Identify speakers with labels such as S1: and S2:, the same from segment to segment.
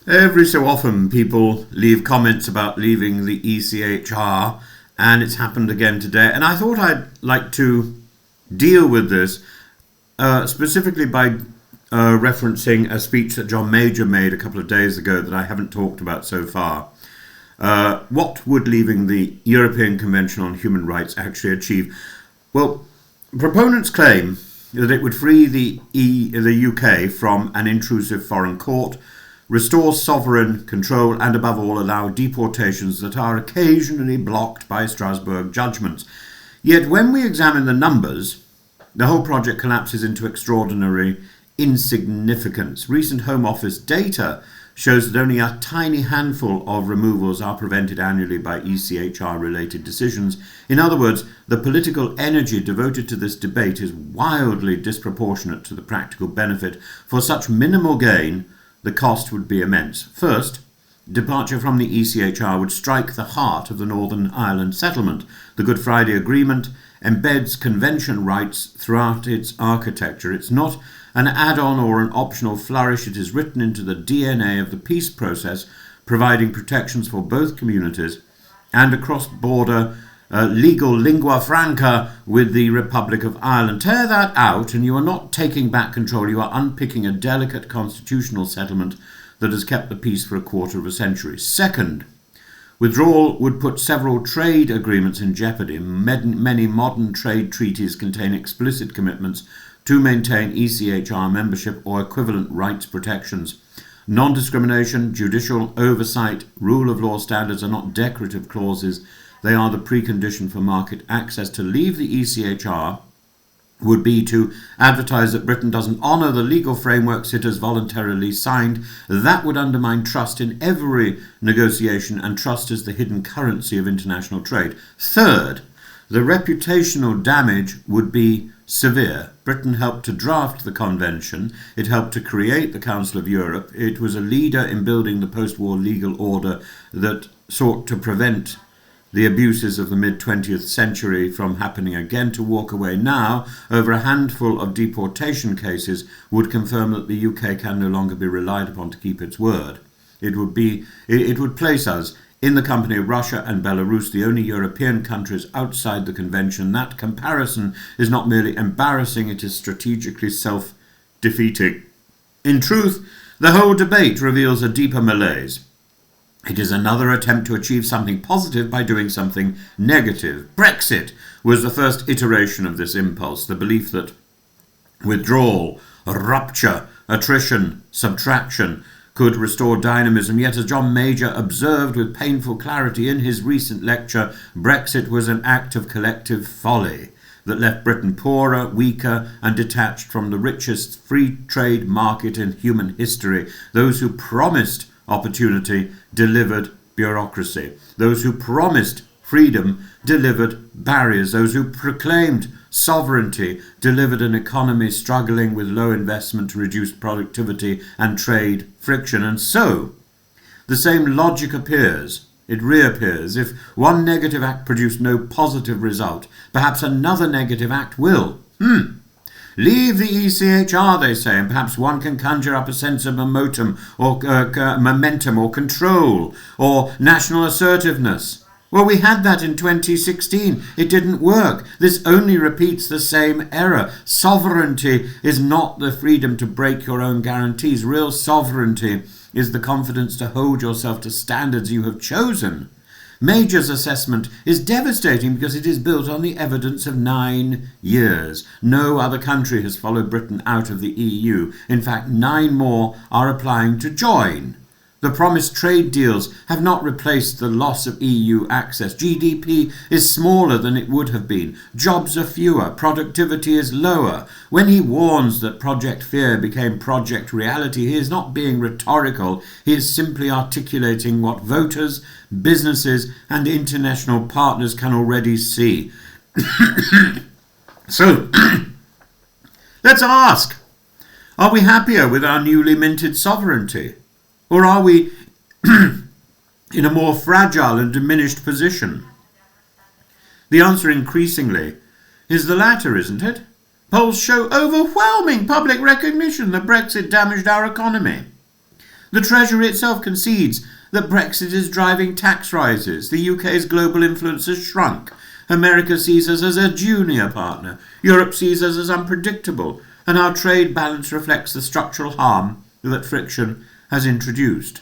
S1: Every so often people leave comments about leaving the ECHR, and it's happened again today. And I thought I'd like to deal with this specifically by referencing a speech that John Major made a couple of days ago that I haven't talked about so far. What would leaving the European Convention on Human Rights actually achieve? Well, proponents claim that it would free the UK from an intrusive foreign court, restore sovereign control, and above all allow deportations that are occasionally blocked by Strasbourg judgments. Yet when we examine the numbers, the whole project collapses into extraordinary insignificance. Recent Home Office data shows that only a tiny handful of removals are prevented annually by ECHR-related decisions. In other words, the political energy devoted to this debate is wildly disproportionate to the practical benefit. For such minimal gain, the cost would be immense. First, departure from the ECHR would strike the heart of the Northern Ireland settlement. The Good Friday Agreement embeds convention rights throughout its architecture. It's not an add-on or an optional flourish. It is written into the DNA of the peace process, providing protections for both communities and a cross-border legal lingua franca with the Republic of Ireland. Tear that out and you are not taking back control. You are unpicking a delicate constitutional settlement that has kept the peace for a quarter of a century. Second, withdrawal would put several trade agreements in jeopardy. Many modern trade treaties contain explicit commitments to maintain ECHR membership or equivalent rights protections. Non-discrimination, judicial oversight, rule of law standards are not decorative clauses. They are the precondition for market access. To leave the ECHR would be to advertise that Britain doesn't honour the legal frameworks it has voluntarily signed. That would undermine trust in every negotiation, and trust is the hidden currency of international trade. Third, the reputational damage would be severe. Britain helped to draft the convention. It helped to create the Council of Europe. It was a leader in building the post-war legal order that sought to prevent the abuses of the mid-20th century from happening again. To walk away now over a handful of deportation cases would confirm that the UK can no longer be relied upon to keep its word. It would place us in the company of Russia and Belarus, the only European countries outside the convention. That comparison is not merely embarrassing, it is strategically self-defeating. In truth, the whole debate reveals a deeper malaise. It is another attempt to achieve something positive by doing something negative. Brexit was the first iteration of this impulse, the belief that withdrawal, rupture, attrition, subtraction could restore dynamism. Yet, as John Major observed with painful clarity in his recent lecture, Brexit was an act of collective folly that left Britain poorer, weaker, and detached from the richest free trade market in human history. Those who promised opportunity delivered bureaucracy. Those who promised freedom delivered barriers. Those who proclaimed sovereignty delivered an economy struggling with low investment, reduced productivity, and trade friction. And so, the same logic appears. It reappears. If one negative act produced no positive result, perhaps another negative act will. Leave the ECHR, they say, and perhaps one can conjure up a sense of momentum or control or national assertiveness. Well, we had that in 2016. It didn't work. This only repeats the same error. Sovereignty is not the freedom to break your own guarantees. Real sovereignty is the confidence to hold yourself to standards you have chosen. Major's assessment is devastating because it is built on the evidence of 9 years. No other country has followed Britain out of the EU. In fact, 9 more are applying to join. The promised trade deals have not replaced the loss of EU access. GDP is smaller than it would have been. Jobs are fewer. Productivity is lower. When he warns that Project Fear became Project Reality, he is not being rhetorical. He is simply articulating what voters, businesses, and international partners can already see. So, let's ask, are we happier with our newly minted sovereignty? Or are we in a more fragile and diminished position? The answer increasingly is the latter, isn't it? Polls show overwhelming public recognition that Brexit damaged our economy. The Treasury itself concedes that Brexit is driving tax rises. The UK's global influence has shrunk. America sees us as a junior partner. Europe sees us as unpredictable. And our trade balance reflects the structural harm that friction has introduced.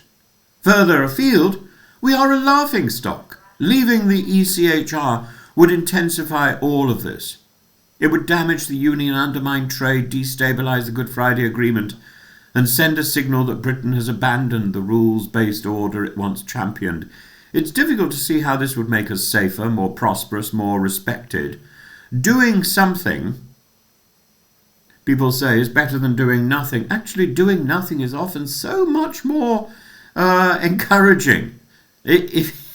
S1: Further afield, we are a laughingstock. Leaving the ECHR would intensify all of this. It would damage the union, undermine trade, destabilise the Good Friday Agreement, and send a signal that Britain has abandoned the rules-based order it once championed. It's difficult to see how this would make us safer, more prosperous, more respected. Doing something, people say, is better than doing nothing. Actually, doing nothing is often so much more encouraging. If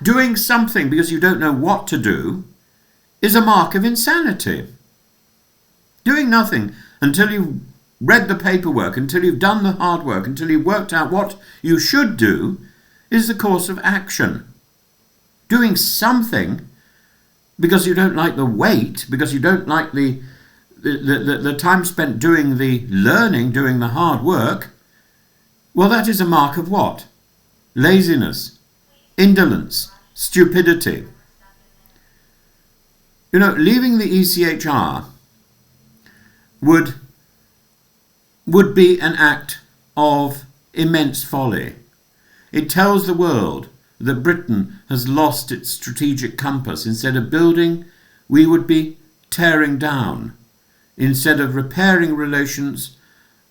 S1: doing something because you don't know what to do is a mark of insanity. Doing nothing until you've read the paperwork, until you've done the hard work, until you've worked out what you should do is the course of action. Doing something because you don't like the wait, because you don't like the time spent doing the learning, doing the hard work, well, that is a mark of what? Laziness, indolence, stupidity. You know, leaving the ECHR would be an act of immense folly. It tells the world that Britain has lost its strategic compass. Instead of building, we would be tearing down. Instead of repairing relations,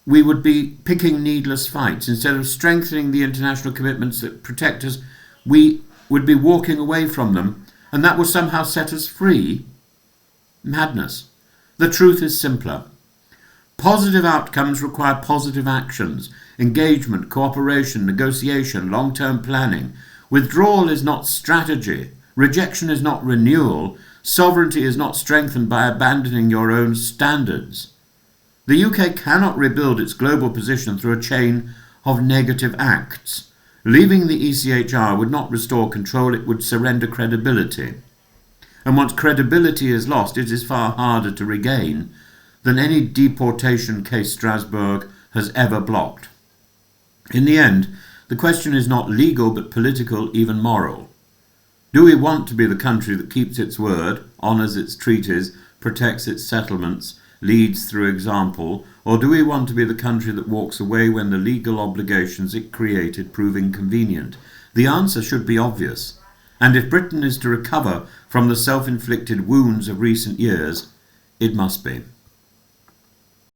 S1: we would be picking needless fights. Instead of strengthening the international commitments that protect us, we would be walking away from them, and that would somehow set us free. Madness. The truth is simpler. Positive outcomes require positive actions, engagement, cooperation, negotiation, long-term planning. Withdrawal is not strategy. Rejection is not renewal. Sovereignty is not strengthened by abandoning your own standards. The UK cannot rebuild its global position through a chain of negative acts. Leaving the ECHR would not restore control, it would surrender credibility. And once credibility is lost, it is far harder to regain than any deportation case Strasbourg has ever blocked. In the end, the question is not legal but political, even moral. Do we want to be the country that keeps its word, honours its treaties, protects its settlements, leads through example, or do we want to be the country that walks away when the legal obligations it created prove inconvenient? The answer should be obvious. And if Britain is to recover from the self-inflicted wounds of recent years, it must be.